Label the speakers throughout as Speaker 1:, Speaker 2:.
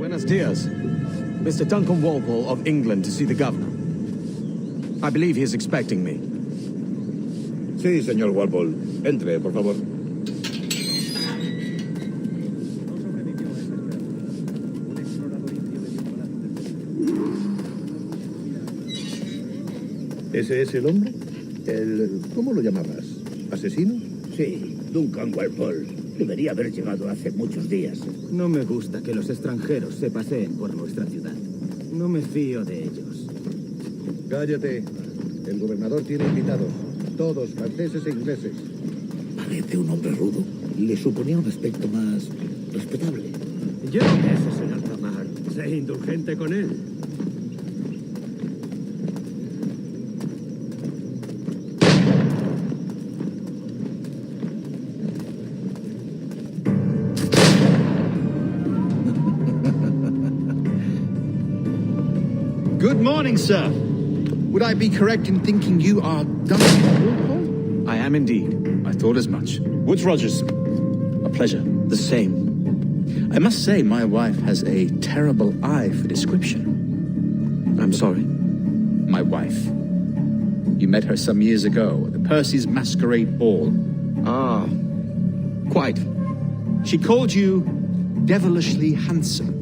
Speaker 1: Buenos dias. Mr. Duncan Walpole of England to see the governor. I believe he is expecting me.
Speaker 2: Sí, señor Walpole. Entre, por favor. ¿Ese es el hombre? ¿Cómo lo llamabas? ¿Asesino?
Speaker 3: Sí, Duncan Walpole. Debería haber llegado hace muchos días.
Speaker 4: No me gusta que los extranjeros se paseen por nuestra ciudad. No me fío de ellos.
Speaker 2: Cállate. El gobernador tiene invitados. Todos franceses e ingleses.
Speaker 3: Parece un hombre rudo. Le suponía un aspecto más respetable.
Speaker 4: Yo, ese señor Tamar, sé indulgente con él.
Speaker 5: Good morning, sir. Would I be correct in thinking you are Duncan Walpole?
Speaker 1: I am indeed.
Speaker 5: I thought as much. Woods Rogers. A pleasure.
Speaker 1: The same.
Speaker 5: I must say my wife has a terrible eye for description.
Speaker 1: I'm sorry.
Speaker 5: My wife. You met her some years ago at the Percy's Masquerade Ball.
Speaker 1: Ah, quite.
Speaker 5: She called you devilishly handsome.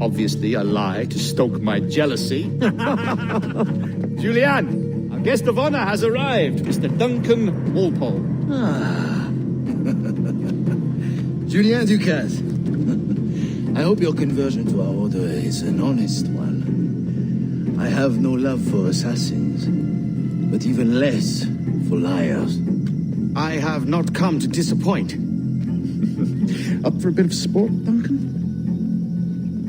Speaker 5: Obviously a lie to stoke my jealousy. Julianne, our guest of honor has arrived, Mr. Duncan Walpole.
Speaker 6: Julien Ducasse. I hope your conversion to our order is an honest one. I have no love for assassins, but even less for liars.
Speaker 1: I have not come to disappoint.
Speaker 5: Up for a bit of sport, Duncan?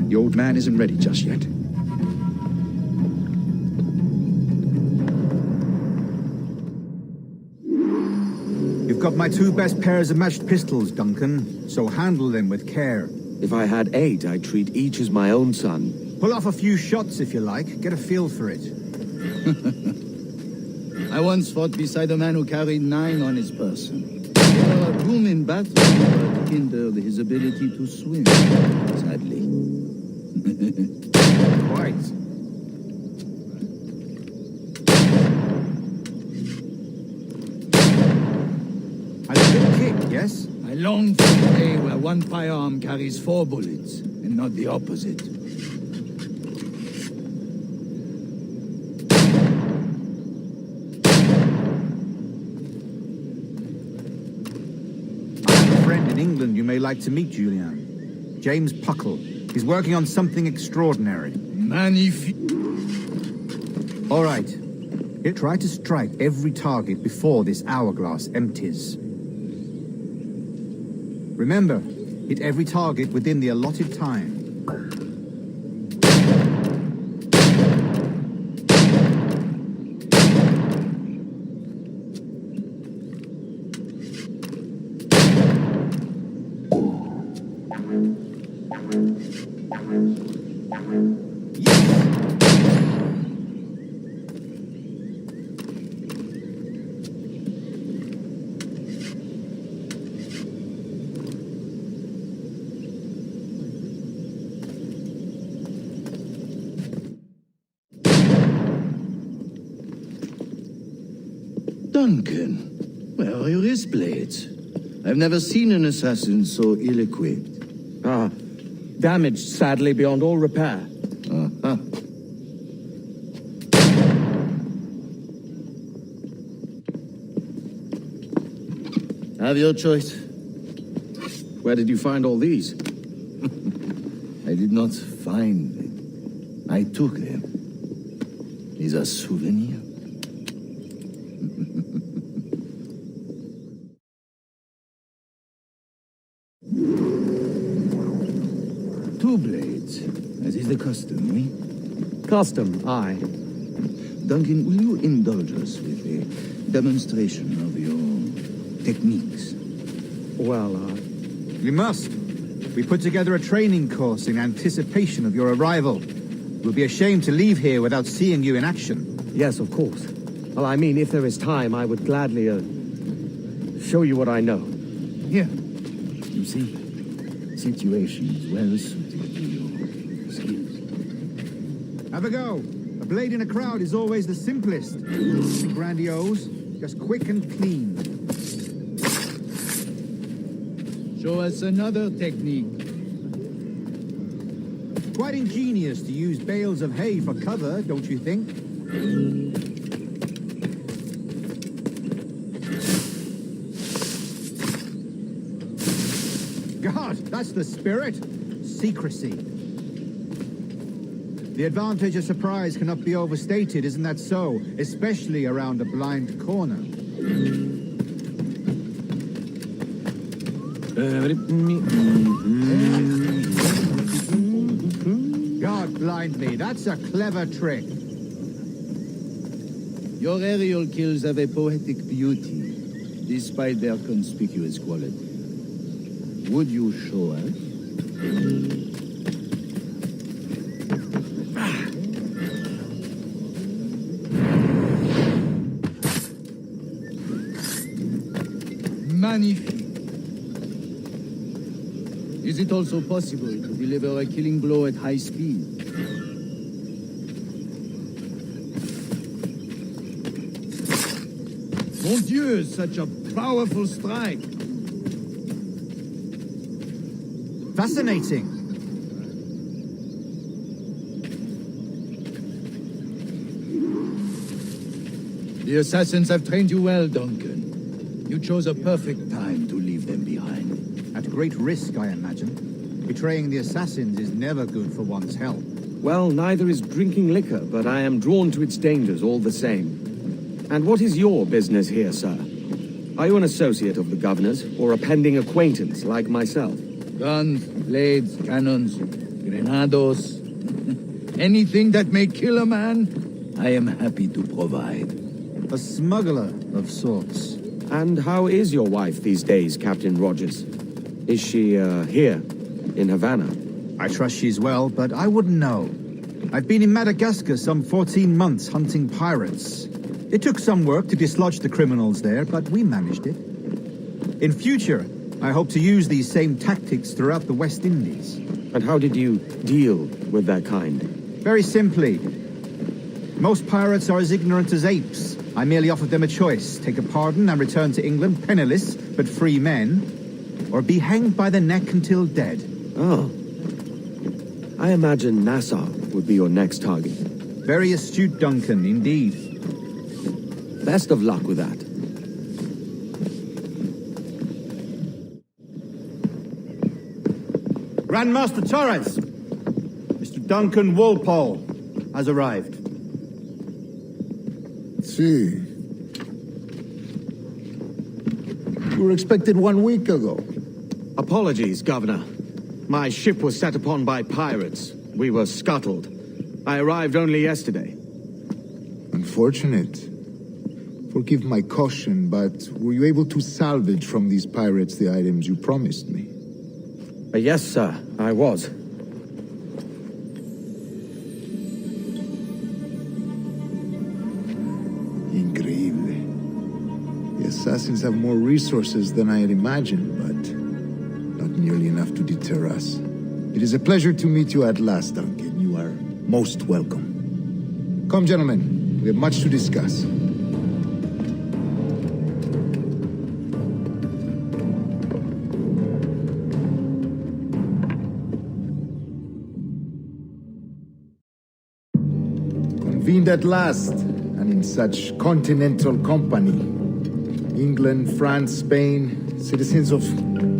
Speaker 5: The old man isn't ready just yet.
Speaker 7: You've got my two best pairs of matched pistols, Duncan, so handle them with care.
Speaker 1: If I had 8, I'd treat each as my own son.
Speaker 7: Pull off a few shots if you like, get a feel for it.
Speaker 6: I once fought beside a man who carried 9 on his person. A room in battle but hindered his ability to swim, sadly.
Speaker 7: Quite. A good kick, yes?
Speaker 6: I long for the day where one firearm carries 4 bullets, and not the opposite.
Speaker 7: I have a friend in England you may like to meet, Julian. James Puckle. He's working on something extraordinary.
Speaker 6: Magnifique.
Speaker 7: All right. He'll try to strike every target before this hourglass empties. Remember, hit every target within the allotted time.
Speaker 6: Duncan, where are your wrist blades? I've never seen an assassin so ill-equipped.
Speaker 1: Ah, damaged sadly beyond all repair.
Speaker 6: Uh-huh. Have your choice.
Speaker 1: Where did you find all these?
Speaker 6: I did not find them. I took them. These are souvenirs. Two blades, as is the custom, eh?
Speaker 1: Custom, aye.
Speaker 6: Duncan, will you indulge us with a demonstration of your techniques?
Speaker 1: Well,
Speaker 7: We must. We put together a training course in anticipation of your arrival. We'll be ashamed to leave here without seeing you in action.
Speaker 1: yes, of course. Well, I mean, if there is time, I would gladly, show you what I know.
Speaker 6: Here, you see, situations well suited to your skills.
Speaker 7: Have a go. A blade in a crowd is always the simplest. Nothing grandiose, just quick and clean.
Speaker 6: Show us another technique.
Speaker 7: Quite ingenious to use bales of hay for cover, don't you think? God, that's the spirit. Secrecy. The advantage of surprise cannot be overstated, isn't that so? Especially around a blind corner. God blind me, that's a clever trick.
Speaker 6: Your aerial kills have a poetic beauty, despite their conspicuous quality. Would you show us? Magnifique. Is it also possible to deliver a killing blow at high speed? Mon Dieu, such a powerful strike!
Speaker 7: Fascinating.
Speaker 6: The assassins have trained you well, Duncan. You chose a perfect time to leave them behind.
Speaker 7: At great risk, I imagine. Betraying the assassins is never good for one's health.
Speaker 1: Well, neither is drinking liquor, but I am drawn to its dangers all the same. And what is your business here, sir? Are you an associate of the governor's, or a pending acquaintance like myself?
Speaker 6: Guns, blades, cannons, grenados. Anything that may kill a man, I am happy to provide.
Speaker 7: A smuggler of sorts.
Speaker 1: And how is your wife these days, Captain Rogers? Is she, here, in Havana?
Speaker 7: I trust she's well, but I wouldn't know. I've been in Madagascar some 14 months hunting pirates. It took some work to dislodge the criminals there, but we managed it. In future, I hope to use these same tactics throughout the West Indies.
Speaker 1: And how did you deal with that kind?
Speaker 7: Very simply. Most pirates are as ignorant as apes. I merely offered them a choice. Take a pardon and return to England penniless, but free men, or be hanged by the neck until dead.
Speaker 1: Oh. I imagine Nassau would be your next target.
Speaker 7: Very astute, Duncan, indeed.
Speaker 1: Best of luck with that.
Speaker 7: Grandmaster Torres! Mr. Duncan Walpole has arrived.
Speaker 2: See. You were expected 1 week ago.
Speaker 1: Apologies, Governor. My ship was set upon by pirates. We were scuttled. I arrived only yesterday.
Speaker 8: Unfortunate. Forgive my caution, but were you able to salvage from these pirates the items you promised me?
Speaker 1: Yes, sir, I was.
Speaker 8: Increíble. The assassins have more resources than I had imagined, but not nearly enough to deter us. It is a pleasure to meet you at last, Duncan. You are most welcome. Come, gentlemen. We have much to discuss. Convened at last, and in such continental company. England, France, Spain, citizens of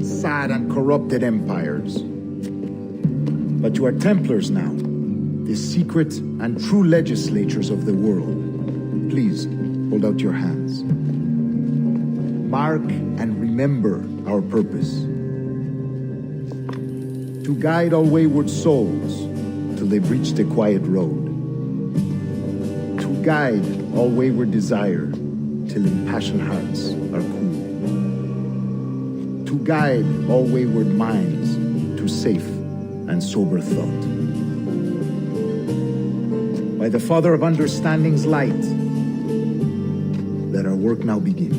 Speaker 8: sad and corrupted empires. But you are Templars now, the secret and true legislators of the world. Please, hold out your hands. Mark and remember our purpose. To guide all wayward souls till they've reached the quiet road. To guide all wayward desire till impassioned hearts are cool. To guide all wayward minds to safe and sober thought. By the Father of Understanding's light, let our work now begin.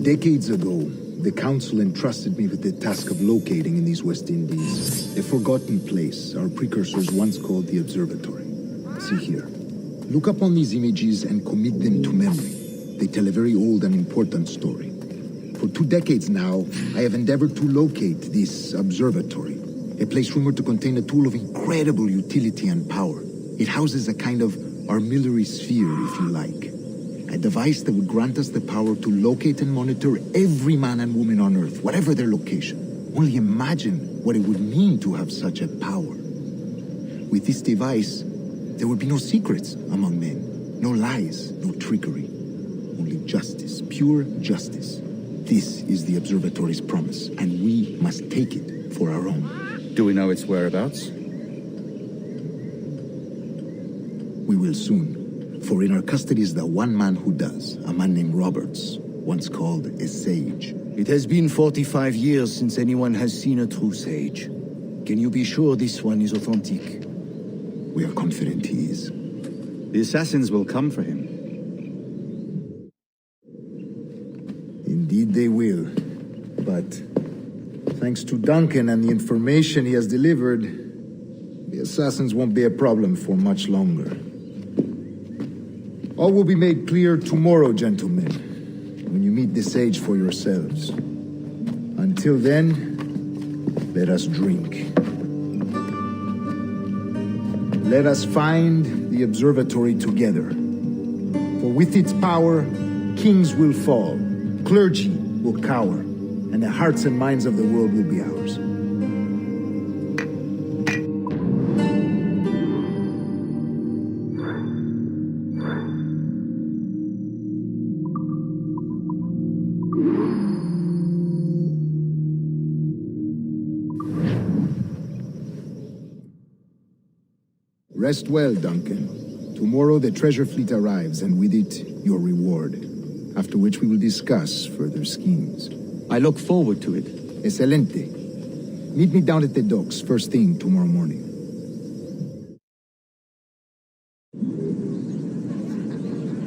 Speaker 8: Decades ago, the Council entrusted me with the task of locating in these West Indies a forgotten place our precursors once called the Observatory. See here. Look up on these images and commit them to memory. They tell a very old and important story. For 2 decades now, I have endeavored to locate this observatory, a place rumored to contain a tool of incredible utility and power. It houses a kind of armillary sphere, if you like. A device that would grant us the power to locate and monitor every man and woman on Earth, whatever their location. Only imagine what it would mean to have such a power. With this device, there would be no secrets among men, no lies, no trickery. Only justice, pure justice. This is the observatory's promise, and we must take it for our own.
Speaker 5: Do we know its whereabouts?
Speaker 8: We will soon. For in our custody is the one man who does, a man named Roberts, once called a sage.
Speaker 6: It has been 45 years since anyone has seen a true sage. Can you be sure this one is authentic?
Speaker 8: We are confident he is.
Speaker 5: The assassins will come for him.
Speaker 8: Indeed they will. But thanks to Duncan and the information he has delivered, the assassins won't be a problem for much longer. All will be made clear tomorrow, gentlemen, when you meet the sage for yourselves. Until then, let us drink. Let us find the observatory together. For with its power, kings will fall, clergy will cower, and the hearts and minds of the world will be ours. Rest well, Duncan. Tomorrow the treasure fleet arrives, and with it, your reward. After which we will discuss further schemes.
Speaker 1: I look forward to it.
Speaker 8: Excelente. Meet me down at the docks first thing tomorrow morning.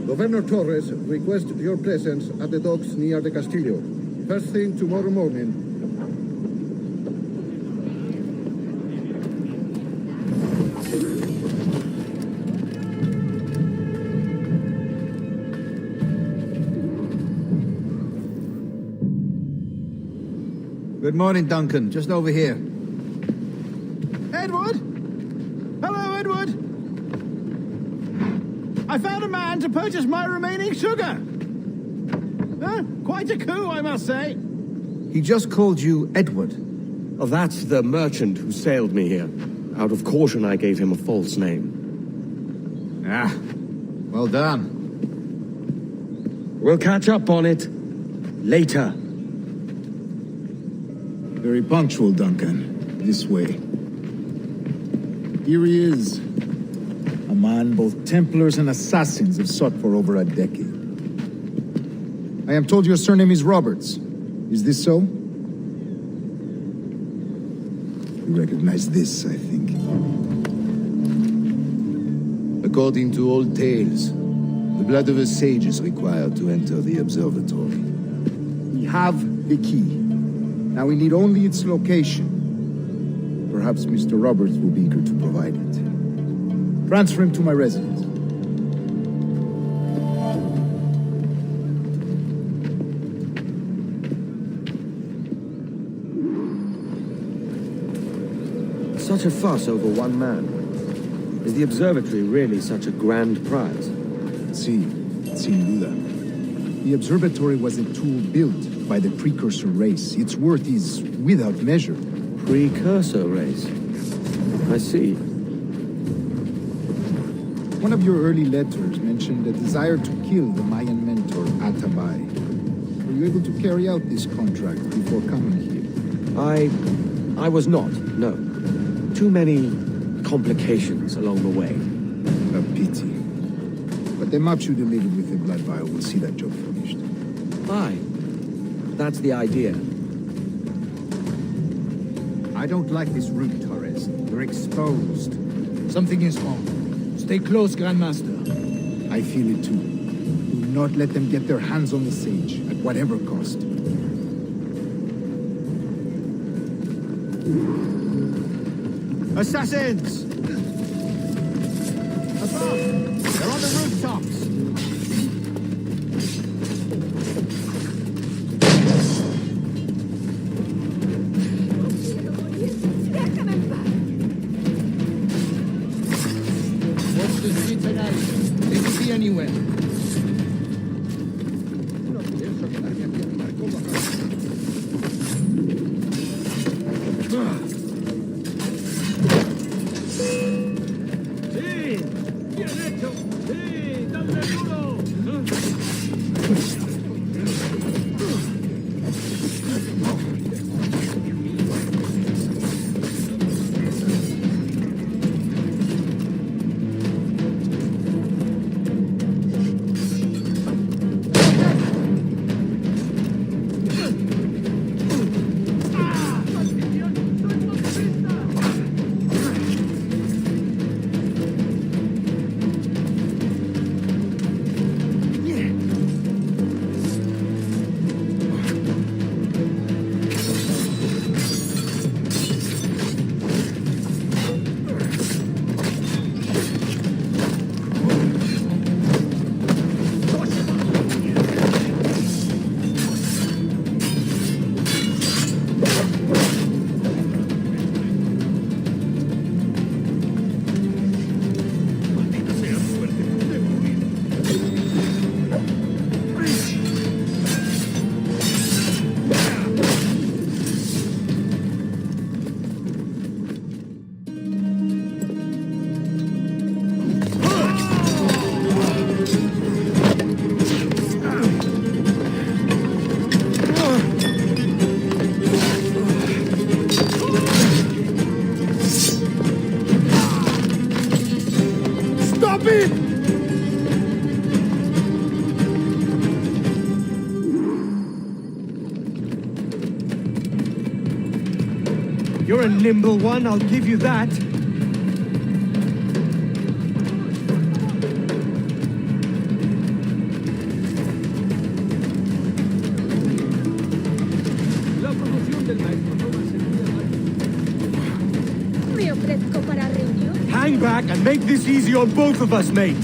Speaker 2: Governor Torres requests your presence at the docks near the Castillo. First thing tomorrow morning.
Speaker 7: Good morning, Duncan. Just over here.
Speaker 4: Edward? Hello, Edward. I found a man to purchase my remaining sugar. Quite a coup, I must say.
Speaker 7: He just called you Edward.
Speaker 1: Oh, that's the merchant who sailed me here. Out of caution, I gave him a false name.
Speaker 7: Ah, well done.
Speaker 1: We'll catch up on it later.
Speaker 8: Very punctual, Duncan. This way. Here he is. A man both Templars and Assassins have sought for over a decade. I am told your surname is Roberts. Is this so? You recognize this, I think.
Speaker 6: According to old tales, the blood of a sage is required to enter the observatory.
Speaker 8: We have the key. Now we need only its location. Perhaps Mr. Roberts will be eager to provide it. Transfer him to my residence.
Speaker 1: Such a fuss over one man. Is the observatory really such a grand prize?
Speaker 8: Sí, sin duda. The observatory was a tool built by the precursor race. Its worth is without measure.
Speaker 1: Precursor race. I see.
Speaker 8: One of your early letters mentioned a desire to kill the Mayan mentor, Atabay. Were you able to carry out this contract before coming here?
Speaker 1: I was not, no. Too many complications along the way.
Speaker 8: A pity. But the maps you delivered with the blood vial will see that job finished.
Speaker 1: Aye. That's the idea.
Speaker 7: I don't like this route, Torres. We're exposed.
Speaker 6: Something is wrong. Stay close, Grandmaster.
Speaker 8: I feel it too. Do not let them get their hands on the sage, at whatever cost.
Speaker 7: Assassins! Above! They're on the rooftops!
Speaker 6: Watch the streets at night. They could be anywhere.
Speaker 1: You're a nimble one, I'll give you that.
Speaker 9: Me ofrezco para reunión.
Speaker 1: Hang back and make this easy on both of us, mate.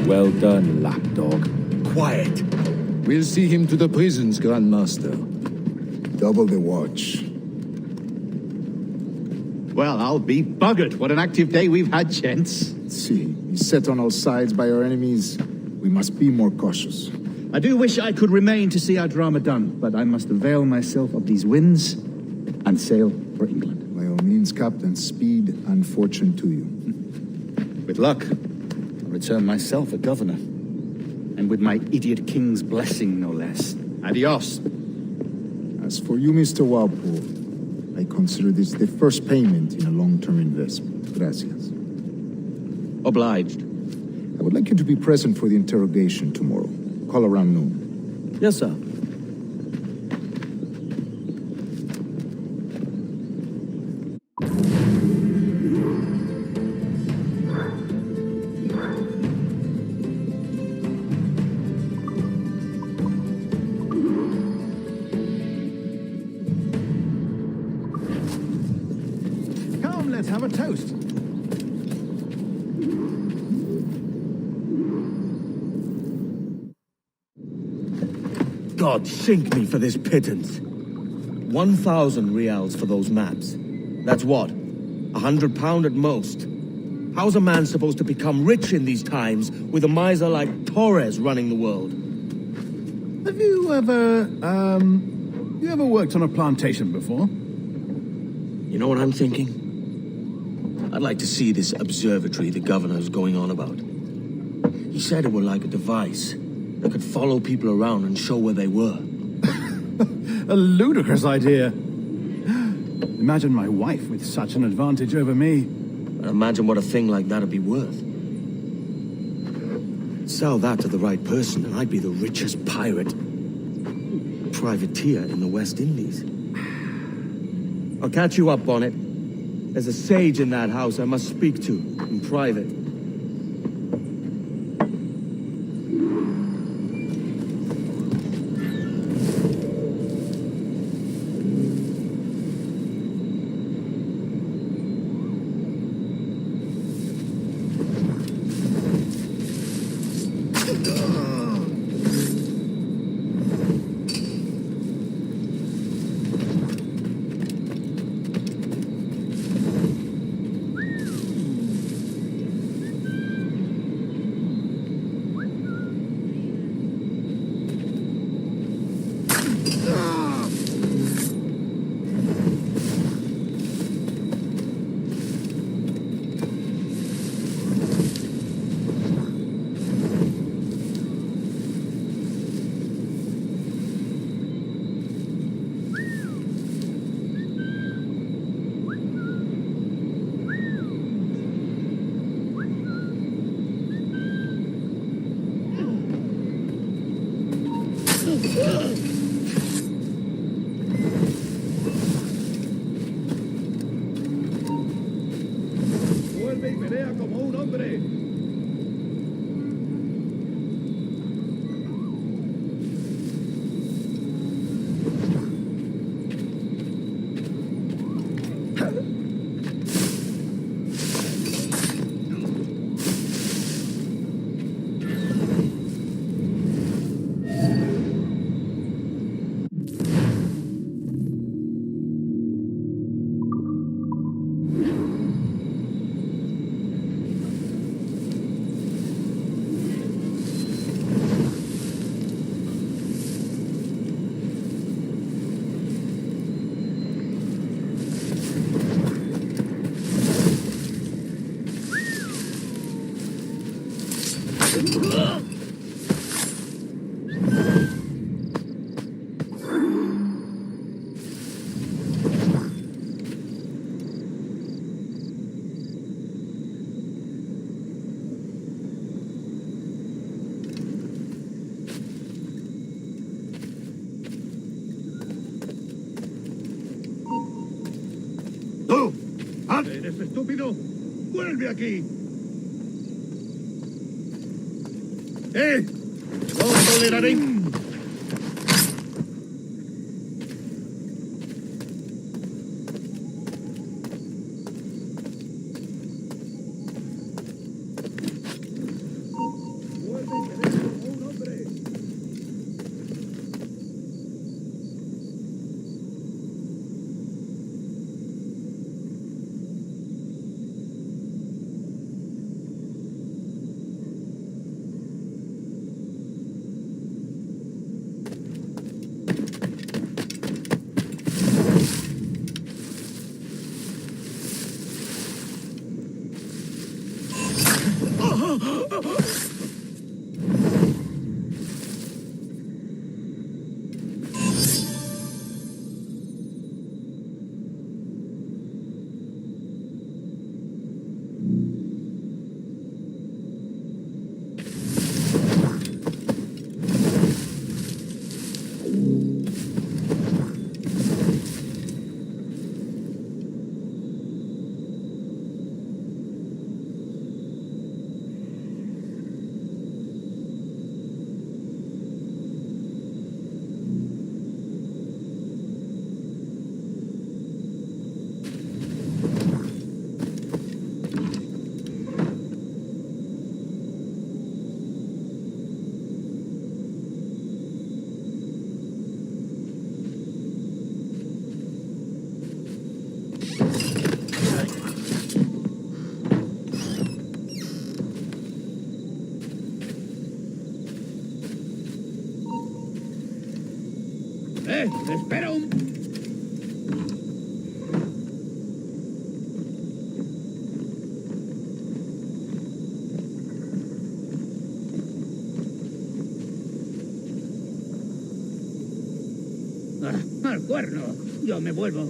Speaker 5: Well done, lapdog.
Speaker 1: Quiet.
Speaker 6: We'll see him to the prisons, Grandmaster.
Speaker 8: Double the watch.
Speaker 7: Well, I'll be buggered. What an active day we've had, gents.
Speaker 8: See, beset on all sides by our enemies, we must be more cautious.
Speaker 7: I do wish I could remain to see our drama done, but I must avail myself of these winds and sail for England.
Speaker 8: By all means, Captain, speed and fortune to you.
Speaker 7: With luck, I'll return myself a governor. And with my idiot king's blessing, no less. Adios.
Speaker 8: As for you, Mr. Walpole, I consider this the first payment in a long-term investment. Gracias.
Speaker 1: Obliged.
Speaker 8: I would like you to be present for the interrogation tomorrow. Call around noon.
Speaker 1: Yes, sir.
Speaker 7: Come, let's have a toast.
Speaker 1: God sink me for this pittance. 1,000 reals for those maps. That's what? £100 at most. How's a man supposed to become rich in these times with a miser like Torres running the world?
Speaker 4: Have you ever worked on a plantation before?
Speaker 1: You know what I'm thinking? I'd like to see this observatory the governor's going on about. He said it were like a device that could follow people around and show where they were.
Speaker 4: A ludicrous idea. Imagine my wife with such an advantage over me.
Speaker 1: And imagine what a thing like that'd be worth. Sell that to the right person and I'd be the richest pirate. privateer in the West Indies. I'll catch you up on it. There's a sage in that house I must speak to in private.
Speaker 10: Vuelve y pelea como un hombre.
Speaker 11: ¡Tú! ¿Eres estúpido? ¡Vuelve aquí! ¡No toleraré! ¡Espera un...
Speaker 10: ¡Al cuerno! Yo me vuelvo.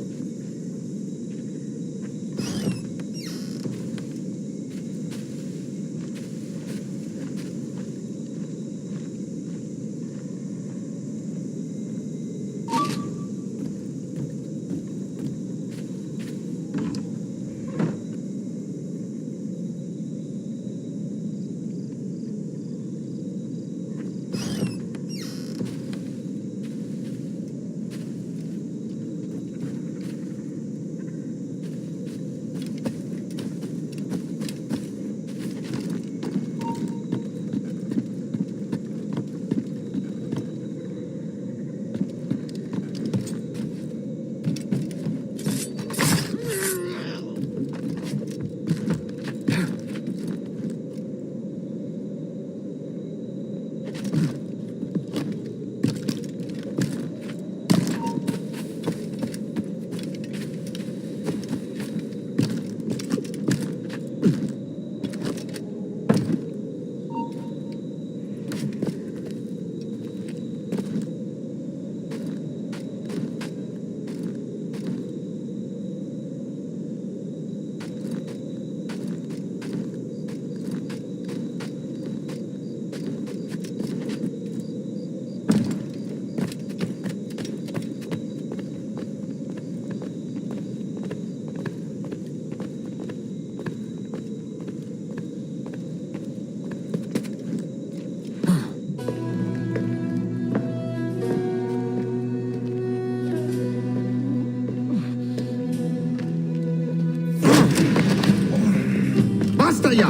Speaker 8: Via!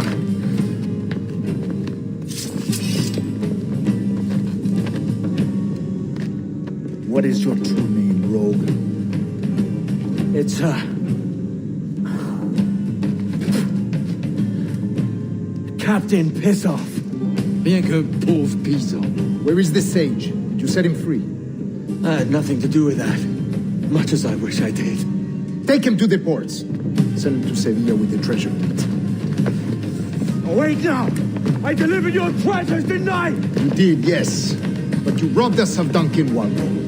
Speaker 6: What is your true name, rogue?
Speaker 1: It's, Captain Piss Off.
Speaker 6: Bien qu'un pauvre paysan.
Speaker 8: Where is the sage? You set him free.
Speaker 1: I had nothing to do with that. Much as I wish I did.
Speaker 8: Take him to the ports. Send him to Sevilla with the treasure.
Speaker 1: Wait now! I delivered your treasures, didn't I?
Speaker 8: You did, yes. But you robbed us of Duncan Waldo.